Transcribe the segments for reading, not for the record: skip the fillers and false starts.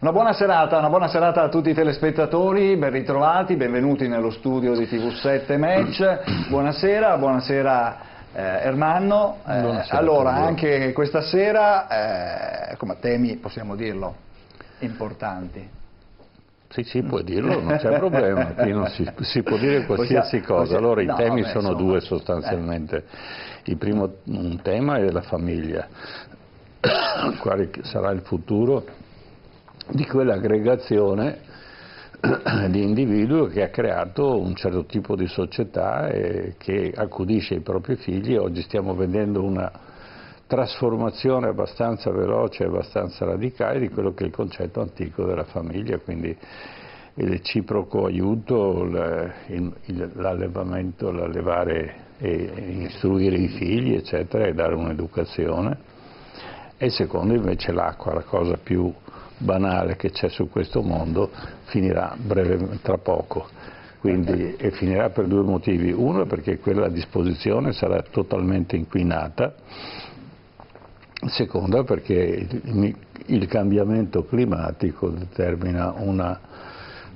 Una buona serata a tutti i telespettatori, ben ritrovati, benvenuti nello studio di TV7 Match. Buonasera Ermanno. Allora, anche questa sera, come temi, possiamo dirlo, importanti. Sì, puoi dirlo, non c'è problema, qui non si può dire qualsiasi cosa. Allora i temi sono due sostanzialmente. Il primo un tema è la famiglia, quale sarà il futuro di quell'aggregazione di individui che ha creato un certo tipo di società e che accudisce i propri figli. Oggi stiamo vedendo una trasformazione abbastanza veloce e abbastanza radicale di quello che è il concetto antico della famiglia, quindi il reciproco aiuto, l'allevamento, l'allevare e istruire i figli, eccetera, e dare un'educazione. E il secondo invece l'acqua, la cosa più banale che c'è su questo mondo, finirà tra poco. Quindi, e finirà per due motivi: uno perché quella a disposizione sarà totalmente inquinata, seconda perché il cambiamento climatico determina una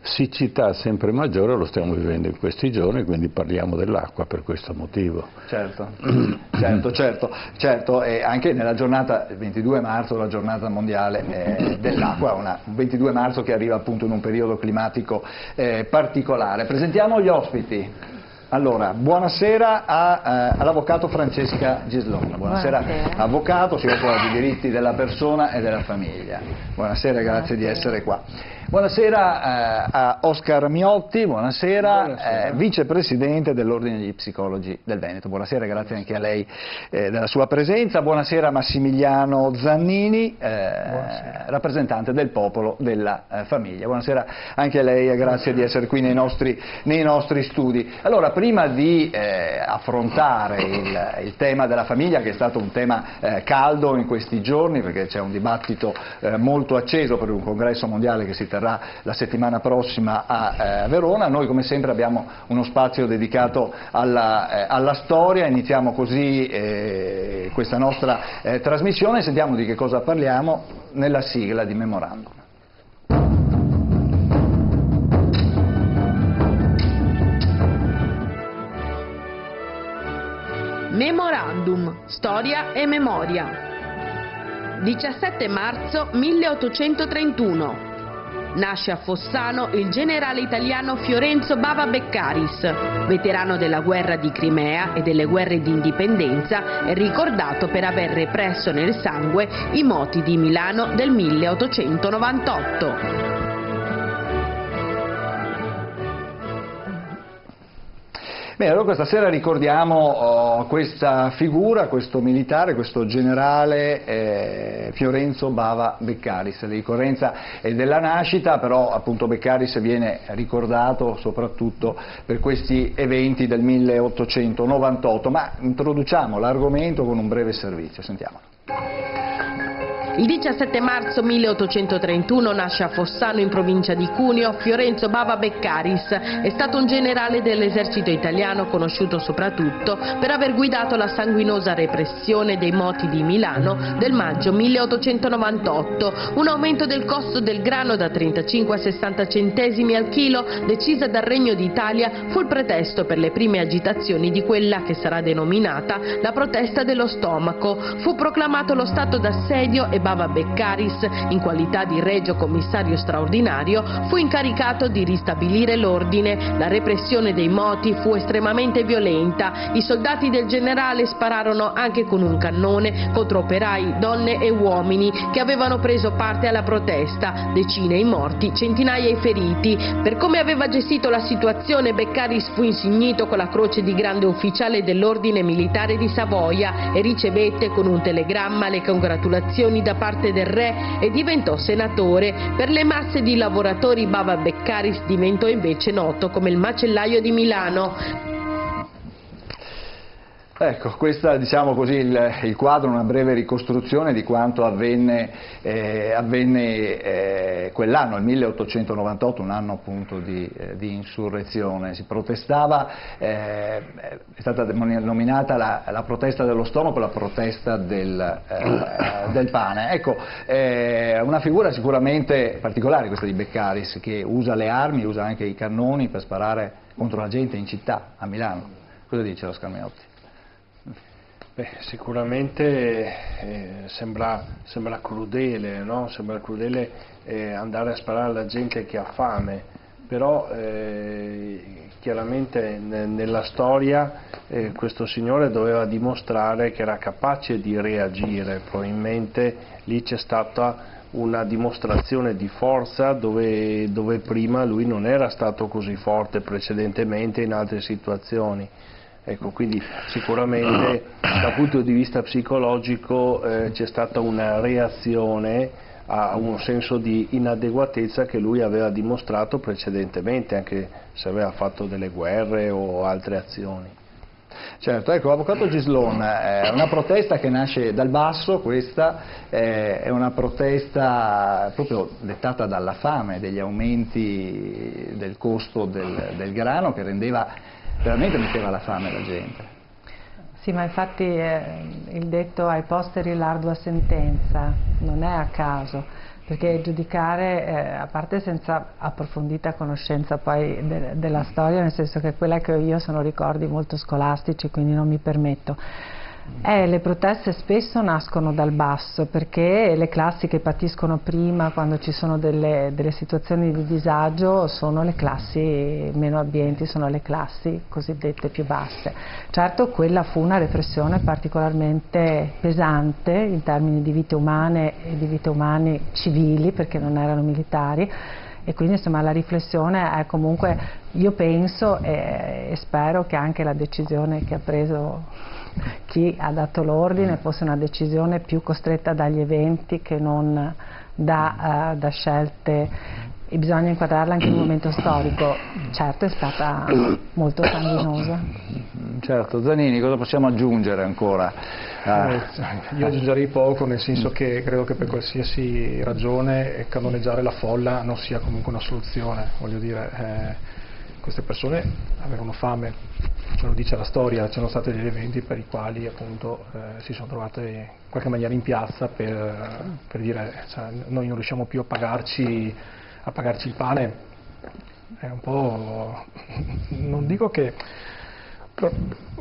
siccità sempre maggiore, lo stiamo vivendo in questi giorni, quindi parliamo dell'acqua per questo motivo. Certo, e anche nella giornata, il 22 marzo, la giornata mondiale dell'acqua, un 22 marzo che arriva appunto in un periodo climatico particolare. Presentiamo gli ospiti. Allora, buonasera all'avvocato Francesca Gislona. Buonasera, avvocato, si occupa di diritti della persona e della famiglia. Buonasera, grazie di essere qua. Buonasera a Oscar Miotti, buonasera. Vicepresidente dell'Ordine degli Psicologi del Veneto. Buonasera, grazie anche a lei della sua presenza. Buonasera a Massimiliano Zannini, rappresentante del popolo della famiglia. Buonasera anche a lei e grazie di essere qui nei nostri studi. Allora, prima di affrontare il tema della famiglia, che è stato un tema caldo in questi giorni, perché c'è un dibattito molto acceso per un congresso mondiale che si terrà la settimana prossima a Verona, noi come sempre abbiamo uno spazio dedicato alla storia. Iniziamo così questa nostra trasmissione, sentiamo di che cosa parliamo nella sigla di Memorandum. Memorandum, storia e memoria. 17 marzo 1831. Nasce a Fossano il generale italiano Fiorenzo Bava Beccaris, veterano della guerra di Crimea e delle guerre di indipendenza, e ricordato per aver represso nel sangue i moti di Milano del 1898. Bene, allora questa sera ricordiamo questa figura, questo militare, questo generale Fiorenzo Bava Beccaris. La ricorrenza è della nascita, però appunto Beccaris viene ricordato soprattutto per questi eventi del 1898, ma introduciamo l'argomento con un breve servizio, sentiamolo. Il 17 marzo 1831 nasce a Fossano, in provincia di Cuneo, Fiorenzo Bava Beccaris. È stato un generale dell'esercito italiano conosciuto soprattutto per aver guidato la sanguinosa repressione dei moti di Milano del maggio 1898. Un aumento del costo del grano da 35 a 60 centesimi al chilo, decisa dal Regno d'Italia, fu il pretesto per le prime agitazioni di quella che sarà denominata la protesta dello stomaco. Fu proclamato lo stato d'assedio e Bava Beccaris, in qualità di regio commissario straordinario, fu incaricato di ristabilire l'ordine. La repressione dei moti fu estremamente violenta. I soldati del generale spararono anche con un cannone contro operai, donne e uomini che avevano preso parte alla protesta. Decine i morti, centinaia i feriti. Per come aveva gestito la situazione, Beccaris fu insignito con la croce di grande ufficiale dell'ordine militare di Savoia e ricevette con un telegramma le congratulazioni da parte del re e diventò senatore. Per le masse di lavoratori Bava Beccaris diventò invece noto come il macellaio di Milano. Ecco, questa diciamo così il quadro, una breve ricostruzione di quanto avvenne quell'anno, il 1898, un anno appunto di insurrezione. Si protestava, è stata nominata la protesta dello stomaco, la protesta del pane. Ecco, una figura sicuramente particolare questa di Beccaris, che usa le armi, usa anche i cannoni per sparare contro la gente in città, a Milano. Cosa dice Oscar Meotti? Beh, sicuramente sembra crudele, no? Sembra crudele andare a sparare alla gente che ha fame, però chiaramente nella storia questo signore doveva dimostrare che era capace di reagire. Probabilmente lì c'è stata una dimostrazione di forza dove prima lui non era stato così forte precedentemente in altre situazioni. Ecco, quindi sicuramente dal punto di vista psicologico c'è stata una reazione a un senso di inadeguatezza che lui aveva dimostrato precedentemente, anche se aveva fatto delle guerre o altre azioni. Certo, ecco, Avvocato Gislon, è una protesta che nasce dal basso, questa è una protesta proprio dettata dalla fame, degli aumenti del costo del grano che veramente metteva alla fame la gente. Sì, ma infatti il detto ai posteri l'ardua sentenza non è a caso, perché giudicare, a parte senza approfondita conoscenza poi della storia, nel senso che quella che ho io sono ricordi molto scolastici, quindi non mi permetto. Le proteste spesso nascono dal basso, perché le classi che patiscono prima quando ci sono delle situazioni di disagio sono le classi meno abbienti, sono le classi cosiddette più basse. Certo, quella fu una repressione particolarmente pesante in termini di vite umane e di vite umane civili, perché non erano militari, e quindi insomma la riflessione è comunque, io penso e spero che anche la decisione che ha preso chi ha dato l'ordine fosse una decisione più costretta dagli eventi che non da scelte, e bisogna inquadrarla anche in un momento storico. Certo, è stata molto sanguinosa. Certo, Zanini, cosa possiamo aggiungere ancora? Io aggiungerei poco, nel senso che credo che per qualsiasi ragione canoneggiare la folla non sia comunque una soluzione. Voglio dire, queste persone avevano fame, ce lo dice la storia, c'erano stati degli eventi per i quali appunto si sono trovate in qualche maniera in piazza per dire, cioè, noi non riusciamo più a pagarci il pane. È un po', non dico che,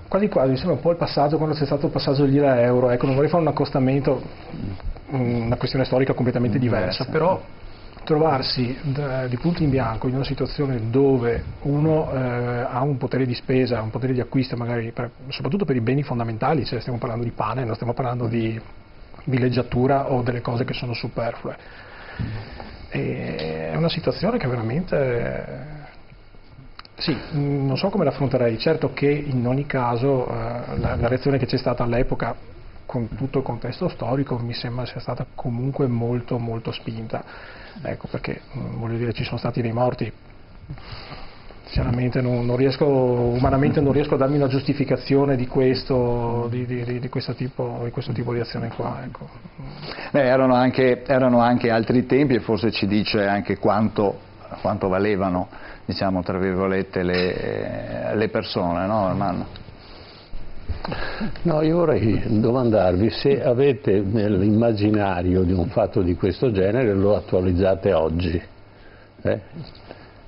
quasi quasi mi sembra un po' il passaggio, quando c'è stato il passaggio degli euro, ecco, non vorrei fare un accostamento, una questione storica completamente diversa, però trovarsi di punto in bianco in una situazione dove uno ha un potere di spesa, un potere di acquisto magari soprattutto per i beni fondamentali, cioè stiamo parlando di pane, non stiamo parlando di villeggiatura o delle cose che sono superflue. È una situazione che veramente sì, non so come l'affronterei. Certo che in ogni caso la reazione che c'è stata all'epoca con tutto il contesto storico mi sembra sia stata comunque molto molto spinta, ecco, perché voglio dire, ci sono stati dei morti. Sinceramente umanamente non riesco a darmi una giustificazione di questo tipo di azione qua, ecco. Beh, erano anche altri tempi, e forse ci dice anche quanto valevano, diciamo, tra virgolette, le persone, no, Armando? No, io vorrei domandarvi se avete nell'immaginario di un fatto di questo genere, lo attualizzate oggi.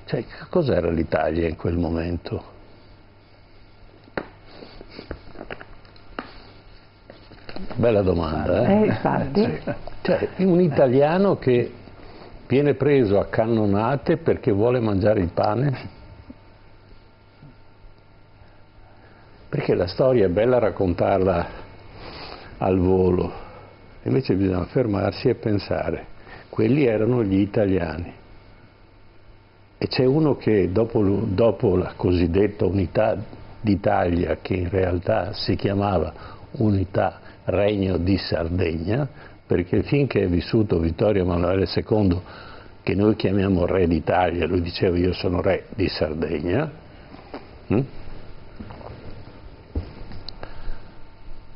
Cioè, cos'era l'Italia in quel momento? Bella domanda, eh? Infatti. Cioè, un italiano che viene preso a cannonate perché vuole mangiare il pane? Perché la storia è bella raccontarla al volo, invece bisogna fermarsi e pensare, quelli erano gli italiani. E c'è uno che dopo la cosiddetta unità d'Italia, che in realtà si chiamava Unità Regno di Sardegna, perché finché è vissuto Vittorio Emanuele II, che noi chiamiamo Re d'Italia, lui diceva io sono Re di Sardegna,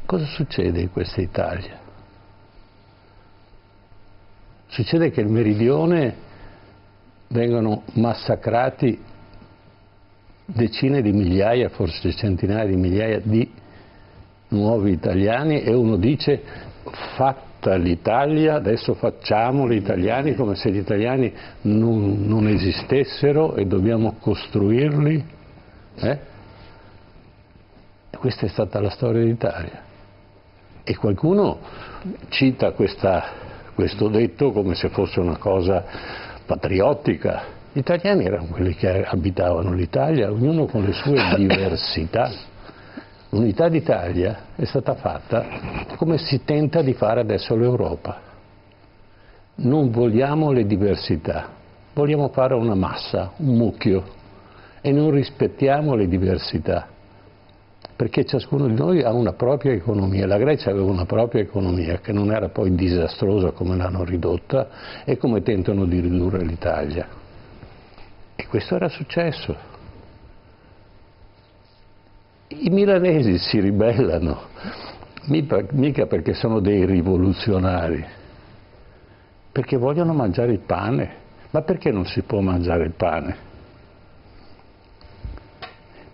Cosa succede in questa Italia? Succede che il meridione vengono massacrati decine di migliaia, forse centinaia di migliaia di nuovi italiani e uno dice fatta l'Italia, adesso facciamo gli italiani come se gli italiani non esistessero e dobbiamo costruirli. E questa è stata la storia d'Italia. E qualcuno cita questo detto come se fosse una cosa patriottica. Gli italiani erano quelli che abitavano l'Italia, ognuno con le sue diversità. L'unità d'Italia è stata fatta come si tenta di fare adesso l'Europa. Non vogliamo le diversità, vogliamo fare una massa, un mucchio, e non rispettiamo le diversità. Perché ciascuno di noi ha una propria economia. La Grecia aveva una propria economia che non era poi disastrosa come l'hanno ridotta e come tentano di ridurre l'Italia. E questo era successo. I milanesi si ribellano, mica perché sono dei rivoluzionari, perché vogliono mangiare il pane. Ma perché non si può mangiare il pane?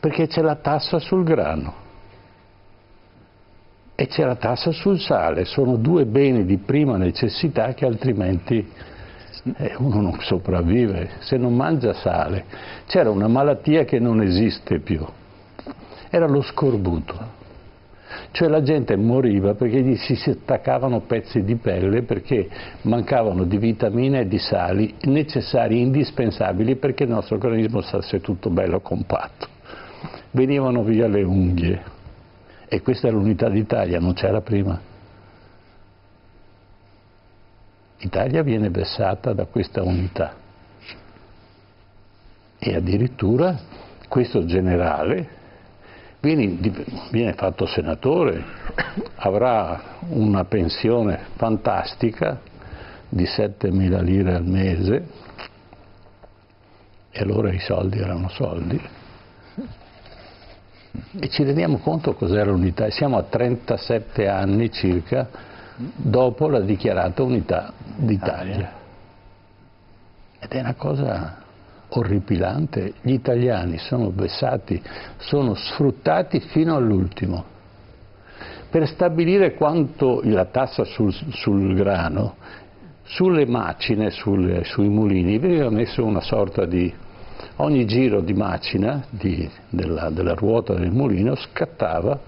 Perché c'è la tassa sul grano e c'è la tassa sul sale, sono due beni di prima necessità che altrimenti uno non sopravvive. Se non mangia sale, c'era una malattia che non esiste più, era lo scorbuto, cioè la gente moriva perché gli si attaccavano pezzi di pelle perché mancavano di vitamine e di sali necessari, indispensabili perché il nostro organismo stesse tutto bello compatto. Venivano via le unghie e questa è l'unità d'Italia, non c'era prima. L'Italia viene vessata da questa unità e addirittura questo generale viene fatto senatore, avrà una pensione fantastica di 7.000 lire al mese e allora i soldi erano soldi. E ci rendiamo conto cos'era l'unità. Siamo a 37 anni circa dopo la dichiarata unità d'Italia. Ed è una cosa orripilante. Gli italiani sono vessati, sono sfruttati fino all'ultimo. Per stabilire quanto la tassa sul grano, sulle macine, sui mulini, veniva messo una sorta di... Ogni giro di macina della ruota del mulino scattava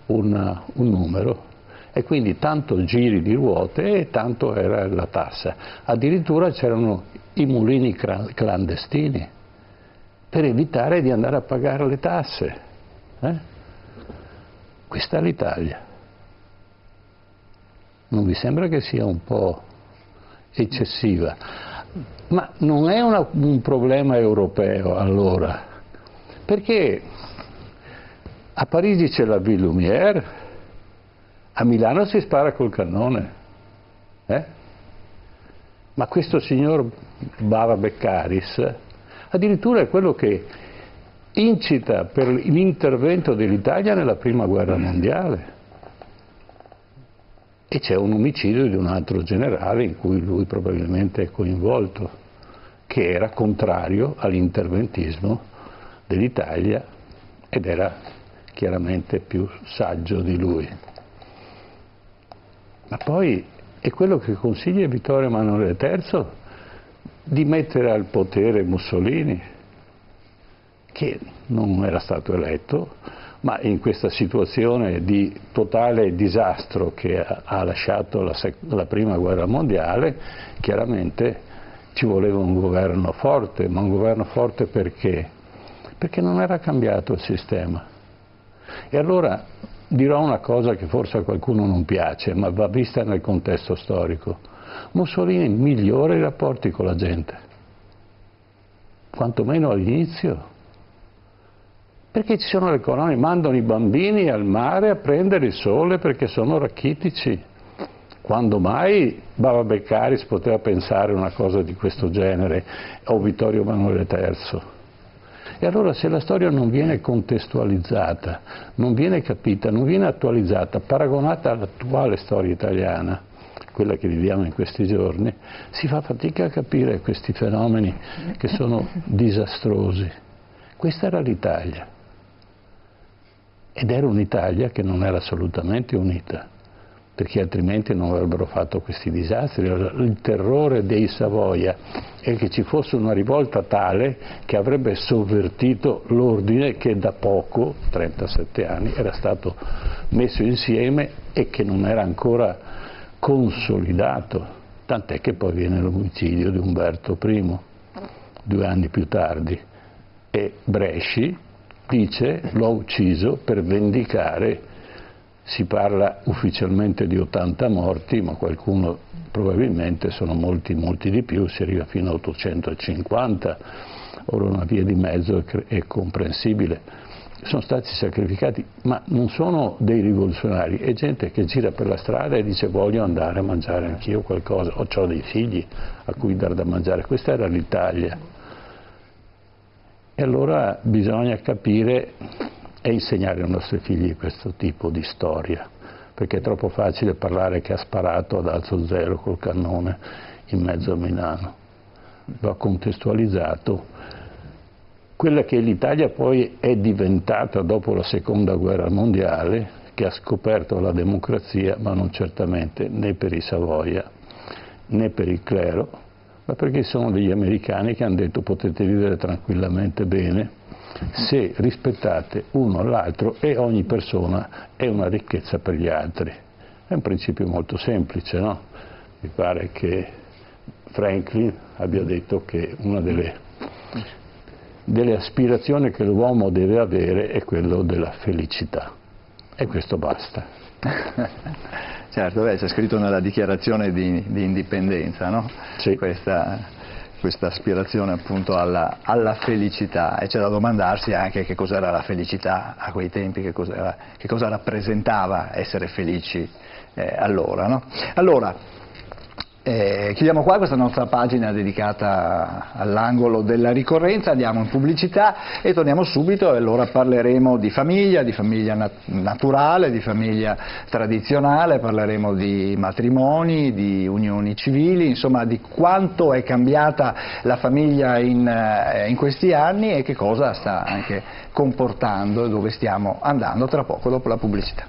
un numero e quindi tanto giri di ruote e tanto era la tassa. Addirittura c'erano i mulini clandestini per evitare di andare a pagare le tasse. Questa è l'Italia. Non vi sembra che sia un po' eccessiva? Ma non è un problema europeo allora, perché a Parigi c'è la Ville Lumière, a Milano si spara col cannone. Ma questo signor Bava Beccaris addirittura è quello che incita per l'intervento dell'Italia nella Prima Guerra Mondiale. E c'è un omicidio di un altro generale in cui lui probabilmente è coinvolto, che era contrario all'interventismo dell'Italia ed era chiaramente più saggio di lui. Ma poi è quello che consiglia Vittorio Emanuele III di mettere al potere Mussolini, che non era stato eletto, ma in questa situazione di totale disastro che ha lasciato la Prima Guerra Mondiale, chiaramente ci voleva un governo forte, ma un governo forte perché? Perché non era cambiato il sistema. E allora dirò una cosa che forse a qualcuno non piace, ma va vista nel contesto storico. Mussolini migliora i rapporti con la gente, quantomeno all'inizio. Perché ci sono le colonie, mandano i bambini al mare a prendere il sole perché sono rachitici. Quando mai Bava Beccaris poteva pensare una cosa di questo genere, o Vittorio Emanuele III? E allora se la storia non viene contestualizzata, non viene capita, non viene attualizzata, paragonata all'attuale storia italiana, quella che viviamo in questi giorni, si fa fatica a capire questi fenomeni che sono disastrosi. Questa era l'Italia. Ed era un'Italia che non era assolutamente unita, perché altrimenti non avrebbero fatto questi disastri. Il terrore dei Savoia è che ci fosse una rivolta tale che avrebbe sovvertito l'ordine che da poco, 37 anni, era stato messo insieme e che non era ancora consolidato, tant'è che poi viene l'omicidio di Umberto I, 2 anni più tardi, e Bresci dice l'ho ucciso per vendicare. Si parla ufficialmente di 80 morti, ma qualcuno probabilmente sono molti di più, si arriva fino a 850, ora una via di mezzo è comprensibile. Sono stati sacrificati, ma non sono dei rivoluzionari, è gente che gira per la strada e dice voglio andare a mangiare anch'io qualcosa, o ho dei figli a cui dar da mangiare. Questa era l'Italia. E allora bisogna capire e insegnare ai nostri figli questo tipo di storia, perché è troppo facile parlare che ha sparato ad alzo zero col cannone in mezzo a Milano. Va contestualizzato. Quella che l'Italia poi è diventata dopo la Seconda Guerra Mondiale, che ha scoperto la democrazia, ma non certamente né per i Savoia né per il clero, ma perché sono degli americani che hanno detto potete vivere tranquillamente bene se rispettate uno l'altro e ogni persona è una ricchezza per gli altri. È un principio molto semplice, no? Mi pare che Franklin abbia detto che una delle aspirazioni che l'uomo deve avere è quello della felicità, e questo basta. Certo, c'è scritto nella dichiarazione di indipendenza, no? Sì. Questa aspirazione appunto alla felicità, e c'è da domandarsi anche che cos'era la felicità a quei tempi, che cosa rappresentava essere felici allora, no? Allora, chiudiamo qua questa nostra pagina dedicata all'angolo della ricorrenza, andiamo in pubblicità e torniamo subito, e allora parleremo di famiglia naturale, di famiglia tradizionale, parleremo di matrimoni, di unioni civili, insomma di quanto è cambiata la famiglia in questi anni e che cosa sta anche comportando e dove stiamo andando tra poco dopo la pubblicità.